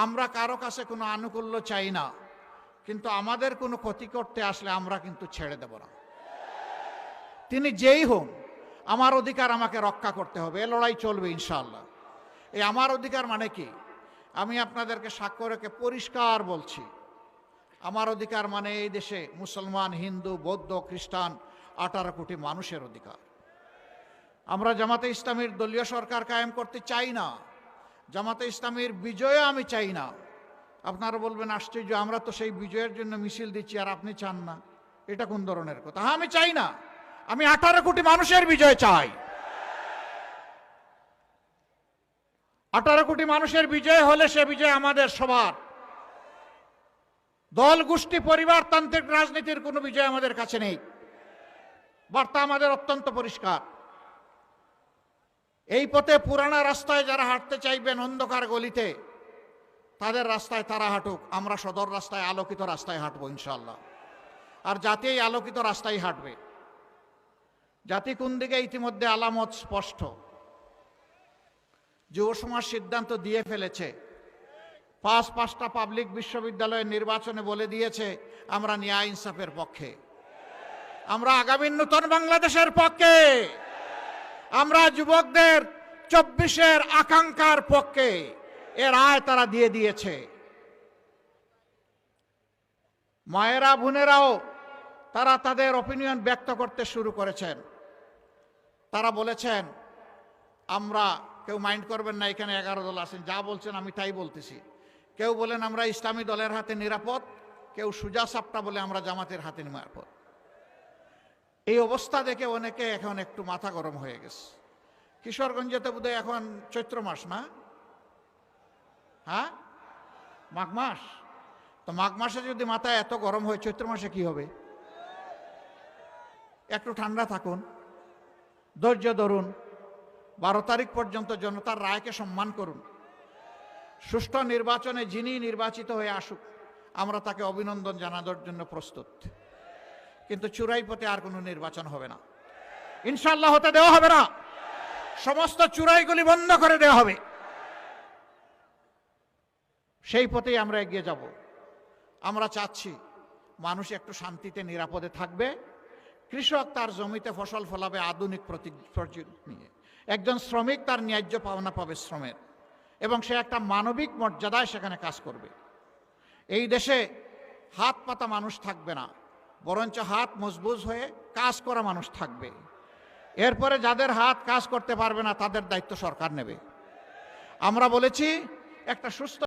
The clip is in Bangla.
আমরা কারো কাছে কোনো আনুকূল্য চাই না, কিন্তু আমাদের কোনো ক্ষতি করতে আসলে আমরা কিন্তু ছেড়ে দেব না। তিনি যেই হন, আমার অধিকার আমাকে রক্ষা করতে হবে, এ লড়াই চলবে ইনশাআল্লাহ। এই আমার অধিকার মানে কি? আমি আপনাদেরকে সাক্ষ্য রেখে পরিষ্কার বলছি, আমার অধিকার মানে এই দেশে মুসলমান, হিন্দু, বৌদ্ধ, খ্রিস্টান 18 কোটি মানুষের অধিকার। আমরা জামাতে ইসলামীর দলীয় সরকার কায়েম করতে চাই না, জামাতে ইসলামীর বিজয় আমি চাই না। আপনারা বলবেন আশ্চর্য, আমরা তো সেই বিজয়ের জন্য মিছিল দিচ্ছি আর আপনি চান না, এটা কোন ধরনের কথা? হ্যাঁ, আমি চাই না, আমি 18 কোটি মানুষের বিজয় চাই। 18 কোটি মানুষের বিজয় হলে সে বিজয় আমাদের সবার। দল, গোষ্ঠী, পরিবারতান্ত্রিক রাজনীতির কোনো বিজয় আমাদের কাছে নেই। বার্তা আমাদের অত্যন্ত পরিষ্কার। এই পথে পুরানা রাস্তায় যারা হাঁটতে চাইবেন অন্ধকার গলিতে, তাদের রাস্তায় তারা হাঁটুক, আমরা সদর রাস্তায়, আলোকিত রাস্তায় হাঁটবো ইনশাআল্লাহ। আর জাতি এই আলোকিত রাস্তায় হাঁটবে। জাতি কোন দিকে ইতিমধ্যে আলামত স্পষ্ট। যুব সমাজ সিদ্ধান্ত দিয়ে ফেলেছে, পাঁচটা পাবলিক বিশ্ববিদ্যালয়ের নির্বাচনে বলে দিয়েছে আমরা ন্যায় ইনসাফের পক্ষে, আমরা আগামী নতুন বাংলাদেশের পক্ষে, আমরা যুবকদের 24-এর আকাঙ্ক্ষার পক্ষে। এর রায় তারা দিয়ে দিয়েছে। মায়েরা, বোনেরাও তারা তাদের অপিনিয়ন ব্যক্ত করতে শুরু করেছেন। তারা বলেছেন, আমরা, কেউ মাইন্ড করবেন না, এখানে 11 দল আছেন, যা বলছেন আমি তাই বলতেছি। কেউ বলেন আমরা ইসলামী দলের হাতে নিরাপদ, কেউ সুজা সাপটা বলে আমরা জামাতের হাতে নিরাপদ। এই অবস্থা দেখে অনেকে এখন একটু মাথা গরম হয়ে গেছে। কিশোরগঞ্জেতে বোধহয় এখন চৈত্র মাস না? হ্যাঁ, মাঘ মাস। তো মাঘ মাসে যদি মাথা এত গরম হয়, চৈত্র মাসে কি হবে? একটু ঠান্ডা থাকুন, ধৈর্য ধরুন, 12 তারিখ পর্যন্ত জনতার রায়কে সম্মান করুন। সুষ্ঠু নির্বাচনে যিনি নির্বাচিত হয়ে আসুক, আমরা তাকে অভিনন্দন জানানোর জন্য প্রস্তুত। কিন্তু চূড়াই পথে আর কোনো নির্বাচন হবে না ইনশাআল্লাহ, হতে দেওয়া হবে না। সমস্ত চূড়াইগুলি বন্ধ করে দেওয়া হবে। সেই পথেই আমরা এগিয়ে যাব। আমরা চাচ্ছি মানুষ একটু শান্তিতে, নিরাপদে থাকবে। কৃষক তার জমিতে ফসল ফলাবে আধুনিক প্রযুক্তি নিয়ে। একজন শ্রমিক তার ন্যায্য পাওনা পাবে শ্রমের, এবং সে একটা মানবিক মর্যাদায় সেখানে কাজ করবে। এই দেশে হাত পাতা মানুষ থাকবে না, বরঞ্চ হাত মজবুত হয়ে কাজ করা মানুষ থাকবে। এরপরে যাদের হাত কাজ করতে পারবে না, তাদের দায়িত্ব সরকার নেবে। আমরা বলেছি একটা সুস্থ